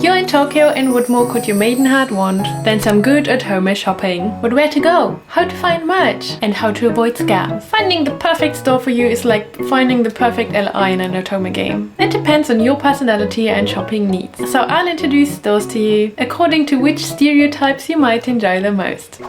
You're in Tokyo and what more could your maiden heart want than some good Otome shopping? But where to go? How to find merch? And how to avoid scams? Finding the perfect store for you is like finding the perfect LI in an Otome game. It depends on your personality and shopping needs. So I'll introduce stores to you according to which stereotypes you might enjoy the most.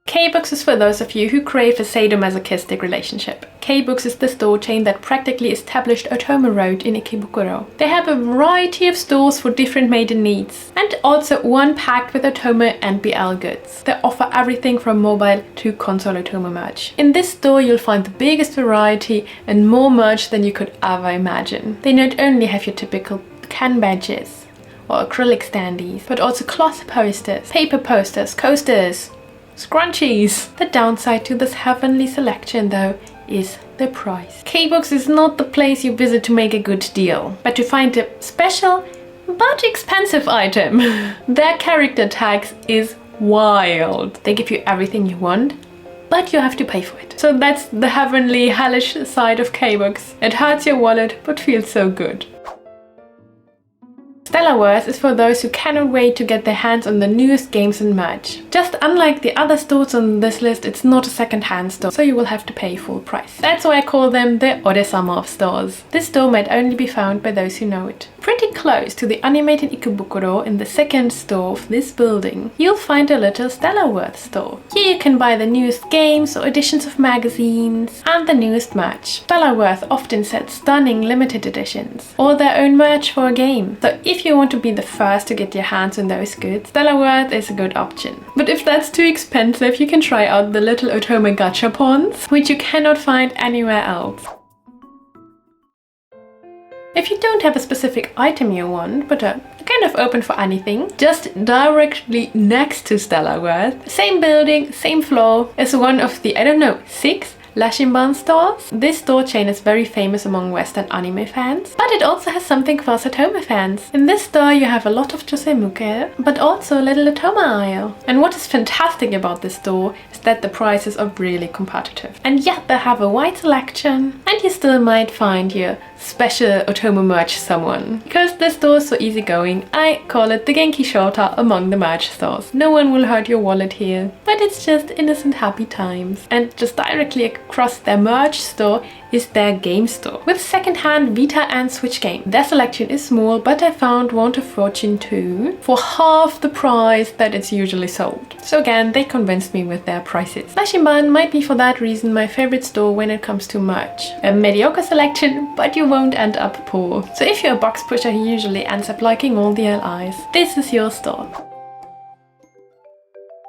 K-Books is for those of you who crave a sadomasochistic relationship. K-Books is the store chain that practically established Otome Road in Ikebukuro. They have a variety of stores for different maiden needs, and also one packed with Otome and BL goods. They offer everything from mobile to console Otome merch. In this store you'll find the biggest variety and more merch than you could ever imagine. They not only have your typical can badges or acrylic standees, but also cloth posters, paper posters, coasters, scrunchies. The downside to this heavenly selection though is the price. K-Books is not the place you visit to make a good deal, but to find a special but expensive item. Their character tags is wild. They give you everything you want, but you have to pay for it. So that's the heavenly hellish side of K-Books. It hurts your wallet but feels so good. Stellarworth is for those who cannot wait to get their hands on the newest games and merch. Just unlike the other stores on this list, it's not a second-hand store, so you will have to pay full price. That's why I call them the Ore-sama of stores. This store might only be found by those who know it. Pretty close to the animated Ikebukuro in the second store of this building, you'll find a little Stellarworth store. Here you can buy the newest games or editions of magazines and the newest merch. Stellarworth often sets stunning limited editions or their own merch for a game. So if you want to be the first to get your hands on those goods, Stellarworth is a good option. But if that's too expensive, you can try out the little Otome gachapons, which you cannot find anywhere else. If you don't have a specific item you want, but are kind of open for anything, just directly next to Stellarworth, same building, same floor, is one of the, 6 Lashinban stores. This store chain is very famous among Western anime fans, but it also has something for Otome fans. In this store you have a lot of josemuke, but also a little Otome aisle. And what is fantastic about this store is that the prices are really competitive. And yet they have a wide selection, and you still might find your special Otome merch someone. Because this store is so easygoing, I call it the Genki Shota among the merch stores. No one will hurt your wallet here, but it's just innocent happy times. And just directly across their merch store is their game store with second-hand Vita and Switch game. Their selection is small, but I found Wand of Fortune 2 for half the price that it's usually sold. So again, they convinced me with their prices. Lashinban might be for that reason my favorite store when it comes to merch. A mediocre selection, but you won't end up poor. So if you're a box pusher who usually ends up liking all the LIs, this is your store.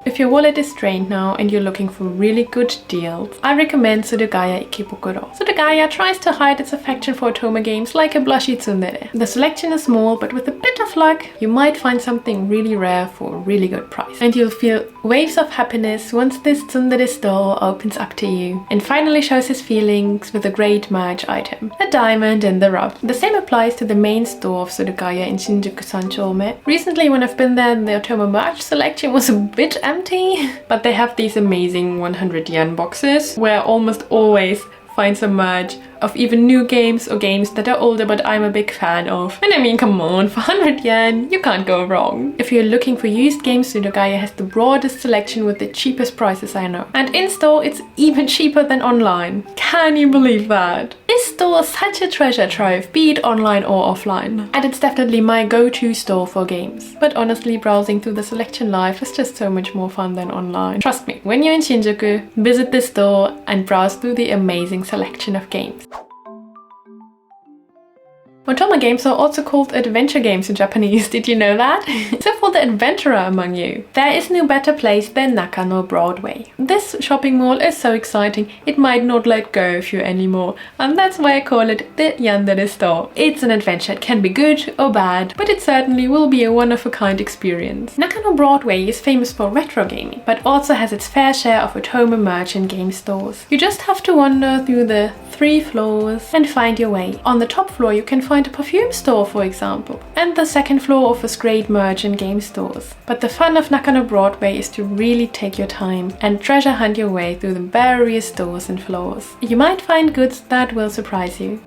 If your wallet is strained now and you're looking for really good deals, I recommend Tsundere Ikebukuro. Tsundere tries to hide its affection for Otome games like a blushy Tsundere. The selection is small, but with a bit of luck, you might find something really rare for a really good price. And you'll feel waves of happiness once this Tsundere store opens up to you and finally shows his feelings with a great merch item, a diamond in the rough. The same applies to the main store of Tsundere in Shinjuku Sanchome. Recently, when I've been there, the Otome merch selection was a bit empty, but they have these amazing 100 yen boxes where almost always find some merch of even new games or games that are older but I'm a big fan of. And I mean, come on, for 100 yen, you can't go wrong. If you're looking for used games, Tsundere has the broadest selection with the cheapest prices I know. And in-store, it's even cheaper than online. Can you believe that? This store is such a treasure trove, be it online or offline. And it's definitely my go-to store for games. But honestly, browsing through the selection live is just so much more fun than online. Trust me, when you're in Shinjuku, visit this store and browse through the amazing selection of games. Otome games are also called adventure games in Japanese, did you know that? So for the adventurer among you, there is no better place than Nakano Broadway. This shopping mall is so exciting, it might not let go of you anymore, and that's why I call it the Yandere store. It's an adventure, it can be good or bad, but it certainly will be a one-of-a-kind experience. Nakano Broadway is famous for retro gaming, but also has its fair share of Otome merch and game stores. You just have to wander through the 3 floors and find your way. On the top floor you can find a perfume store, for example, and the second floor offers great merch and game stores. But the fun of Nakano Broadway is to really take your time and treasure hunt your way through the various stores and floors. You might find goods that will surprise you.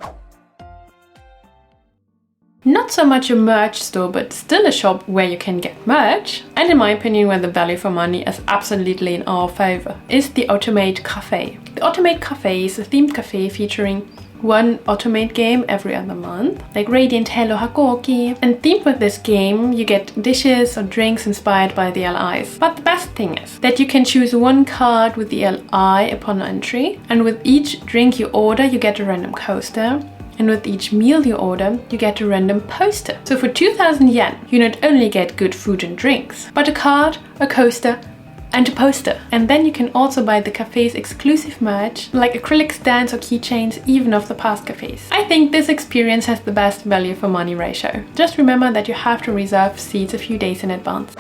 Not so much a merch store, but still a shop where you can get merch, and in my opinion where the value for money is absolutely in our favor, is the Otome Cafe. The Otome Cafe is a themed cafe featuring one Otome game every other month, like Radiant Hello Hakoki. And themed with this game, you get dishes or drinks inspired by the LIs. But the best thing is that you can choose one card with the LI upon entry, and with each drink you order, you get a random coaster. And with each meal you order, you get a random poster. So for 2,000 yen, you not only get good food and drinks, but a card, a coaster, and a poster. And then you can also buy the cafe's exclusive merch, like acrylic stands or keychains, even of the past cafes. I think this experience has the best value for money ratio. Just remember that you have to reserve seats a few days in advance.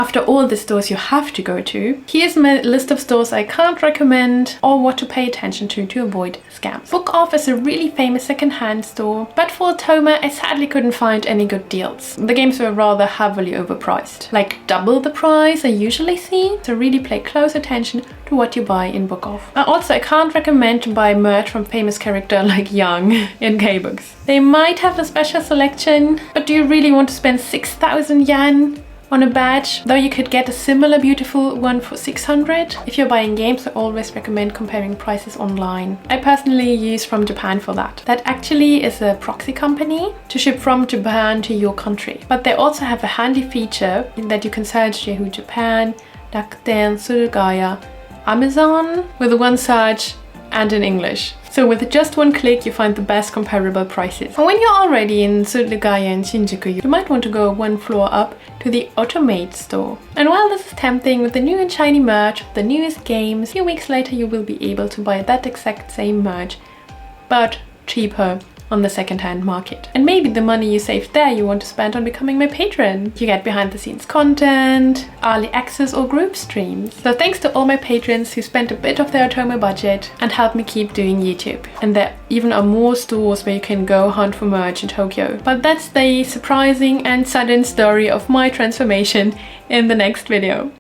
After all the stores you have to go to, here's my list of stores I can't recommend or what to pay attention to avoid scams. Book Off is a really famous second-hand store, but for Otome I sadly couldn't find any good deals. The games were rather heavily overpriced, like double the price I usually see, so really pay close attention to what you buy in Book Off. Also, I can't recommend to buy merch from famous character like Young in K-Books. They might have a special selection, but do you really want to spend 6,000 yen? On a badge, though you could get a similar beautiful one for 600. If you're buying games, I always recommend comparing prices online. I personally use From Japan for that. That actually is a proxy company to ship from Japan to your country. But they also have a handy feature that you can search Yahoo Japan, Rakuten, Surugaya, Amazon with one search and in English. So with just one click you find the best comparable prices. And when you're already in Surugaya and Shinjuku, you might want to go one floor up to the Otome store. And while this is tempting with the new and shiny merch, the newest games, a few weeks later you will be able to buy that exact same merch, but cheaper on the second-hand market. And maybe the money you saved there you want to spend on becoming my patron. You get behind-the-scenes content, early access or group streams. So thanks to all my patrons who spent a bit of their Otome budget and helped me keep doing YouTube. And there even are more stores where you can go hunt for merch in Tokyo. But that's the surprising and sudden story of my transformation in the next video.